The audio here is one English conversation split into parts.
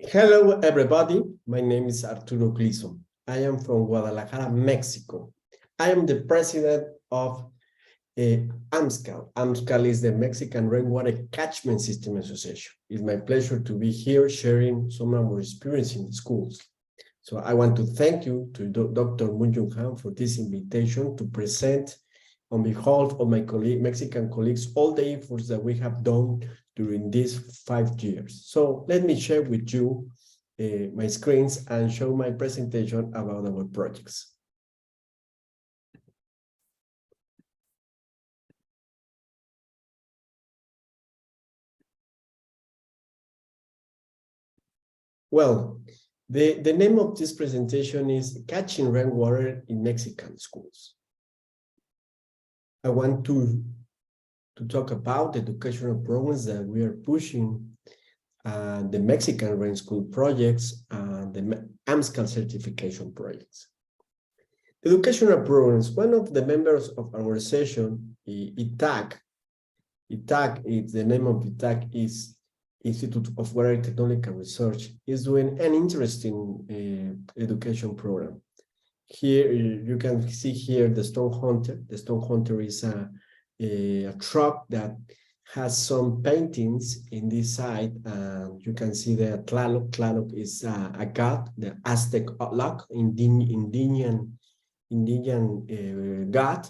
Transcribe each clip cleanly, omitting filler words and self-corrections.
Hello, everybody. My name is Arturo Gleason. I am from Guadalajara, Mexico. I am the president of AMSCAL. AMSCAL is the Mexican Rainwater Catchment System Association. It's my pleasure to be here sharing some of our experience in the schools. So I want to thank you to Dr. Moon Han for this invitation to present on behalf of my Mexican colleagues all the efforts that we have done during these 5 years. So let me share with you my screens and show my presentation about our projects. Well, the name of this presentation is Catching Rainwater in Mexican Schools. I want to talk about the educational programs that we are pushing, the Mexican Rain School projects, and the AMSCAL certification projects. Educational programs, one of the members of our session, ITAC, is the name of ITAC is Institute of Water Technological Research, is doing an interesting education program. Here, you can see here the Stone Hunter. The Stone Hunter is a truck that has some paintings in this side. You can see the Tlaloc. Tlaloc is a god, the Aztec Indian god.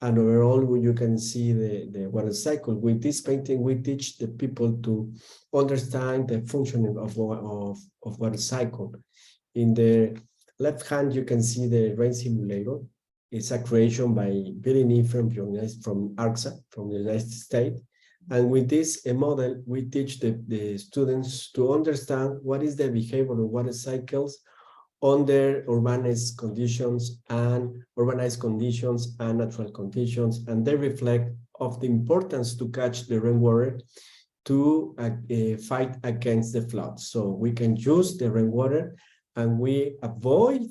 And overall, you can see the water cycle. With this painting, we teach the people to understand the functioning of water cycle. In the left hand, you can see the rain simulator. It's a creation by Billy Nee from ARCSA, from the United States. And with this model, we teach the students to understand what is the behavior of water cycles under urbanized conditions and natural conditions, and they reflect of the importance to catch the rainwater to fight against the floods. So we can use the rainwater and we avoid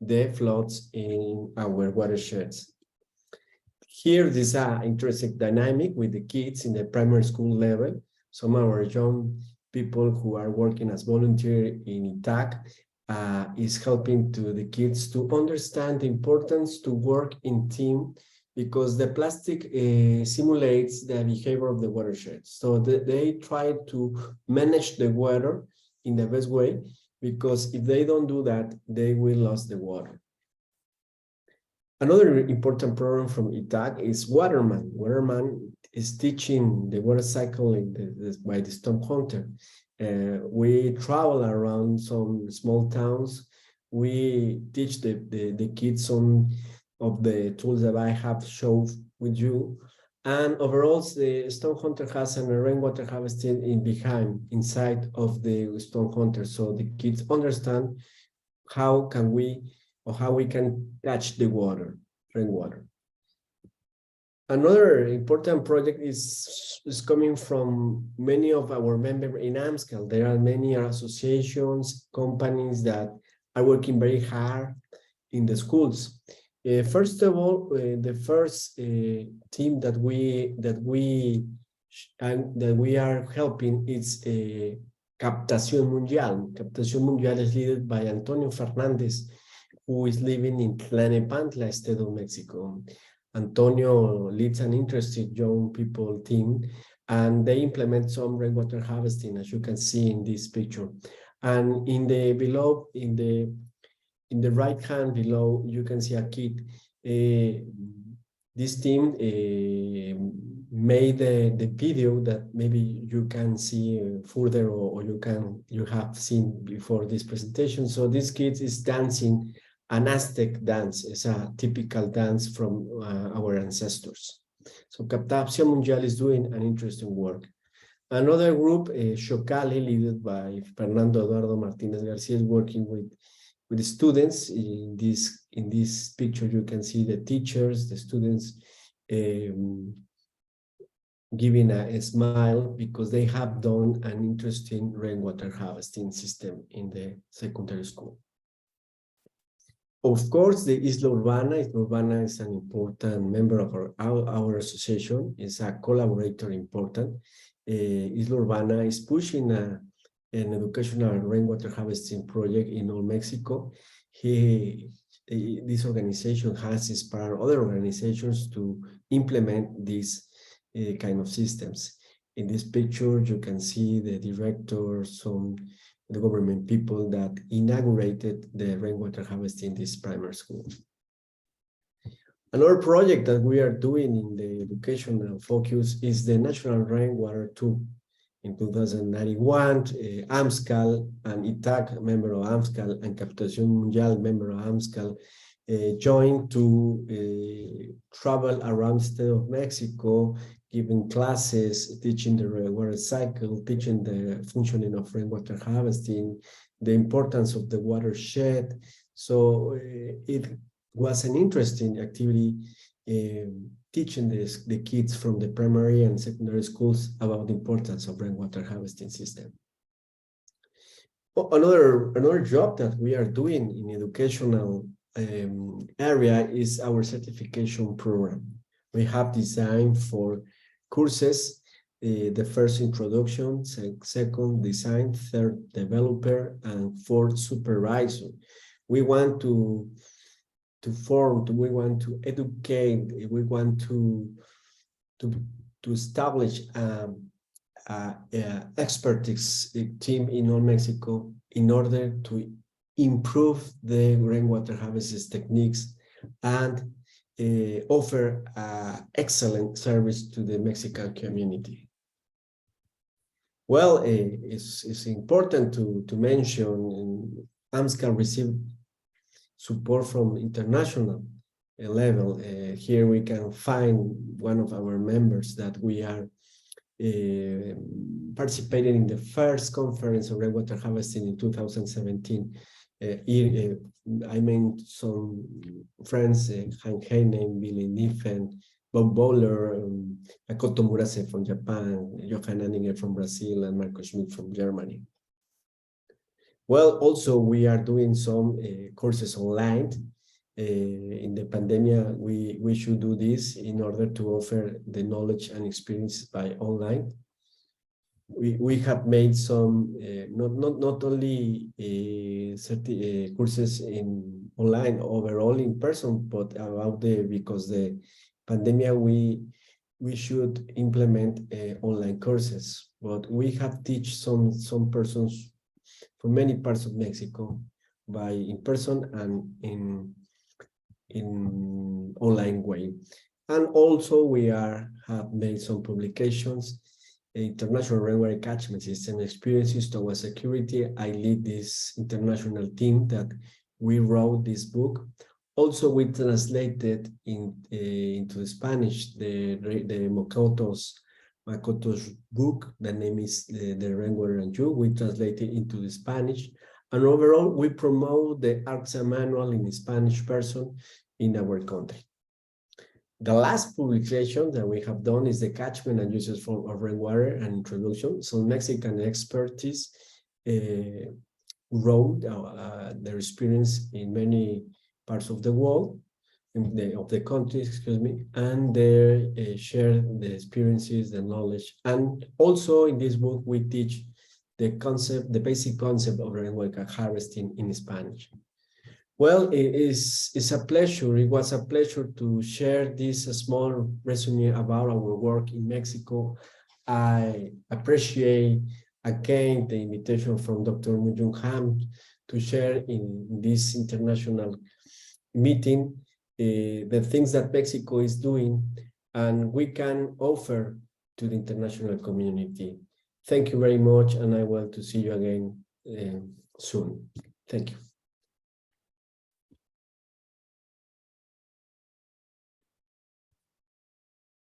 the floods in our watersheds. Here, this is an interesting dynamic with the kids in the primary school level. Some of our young people who are working as volunteers in ITAC is helping to the kids to understand the importance to work in team, because the plastic simulates the behavior of the watershed. So they try to manage the water in the best way, because if they don't do that, they will lose the water. Another important program from ITAC is Waterman. Waterman is teaching the water cycle by the Stone Hunter. We travel around some small towns. We teach the kids some of the tools that I have shown with you. And overall, the Stone Hunter has a rainwater harvesting inside of the Stone Hunter. So the kids understand how we can catch the rainwater. Another important project is coming from many of our members in AMSCAL. There are many associations, companies that are working very hard in the schools. First of all, the first team that we are helping is Captación Mundial. Captación Mundial is led by Antonio Fernandez, who is living in Tlanepantla, State of Mexico. Antonio leads an interesting young people team, and they implement some rainwater harvesting, as you can see in this picture. And in the right hand below, you can see a kid. This team made the video that maybe you can see further, or you have seen before this presentation. So this kid is dancing an Aztec dance. Is a typical dance from our ancestors. So Captación Mundial is doing an interesting work. Another group, Xocale, led by Fernando Eduardo Martinez Garcia, is working with the students. In this picture, you can see the teachers, the students giving a smile because they have done an interesting rainwater harvesting system in the secondary school. Of course, the Isla Urbana. Isla Urbana is an important member of our association. It's a collaborator important. Isla Urbana is pushing an educational rainwater harvesting project in all Mexico. This organization has inspired other organizations to implement these kind of systems. In this picture, you can see the director, some the government people that inaugurated the rainwater harvesting in this primary school. Another project that we are doing in the educational focus is the National Rainwater Tool. In 2091, AMSCAL and ITAC, member of AMSCAL, and Captación Mundial, member of AMSCAL, joined to travel around the state of Mexico, giving classes, teaching the rainwater cycle, teaching the functioning of rainwater harvesting, the importance of the watershed. So it was an interesting activity, teaching the kids from the primary and secondary schools about the importance of rainwater harvesting system. Another job that we are doing in educational area is our certification program. We have designed for courses, the first introduction, second design, third developer, and fourth supervisor. We want to form, we want to educate, we want to establish expertise team in all Mexico in order to improve the rainwater harvesting techniques and offer excellent service to the Mexican community. Well, it's important to mention AMSCAL received support from international level. Here we can find one of our members that we are participating in the first conference on rainwater harvesting in 2017. I mean, some friends, Hank Heinen, Billy Niffen, Bob Bowler, Makoto Murase from Japan, Johan Anninger from Brazil, and Marco Schmidt from Germany. Well, also we are doing some courses online. In the pandemic, we should do this in order to offer the knowledge and experience by online. We have made some not only courses in online overall in person, but about because the pandemic we should implement online courses. But we have teach some persons from many parts of Mexico by in person and in online way. And also we have made some publications, International Rainwater Catchment System Experiences Towards Security. I lead this international team that we wrote this book. Also, we translated into Spanish the Makoto's book. The name is The Rainwater and You. We translated into the Spanish. And overall, we promote the ARCSA manual in Spanish person in our country. The last publication that we have done is the catchment and uses of rainwater and introduction. Some Mexican expertise wrote their experience in many parts of the world, of the country, excuse me, and they share the experiences, the knowledge. And also in this book, we teach the concept, the basic concept of rainwater harvesting in Spanish. Well, it's a pleasure. It was a pleasure to share this small resume about our work in Mexico. I appreciate again the invitation from Dr. Mujung Ham to share in this international meeting the things that Mexico is doing and we can offer to the international community. Thank you very much, and I want to see you again soon. Thank you.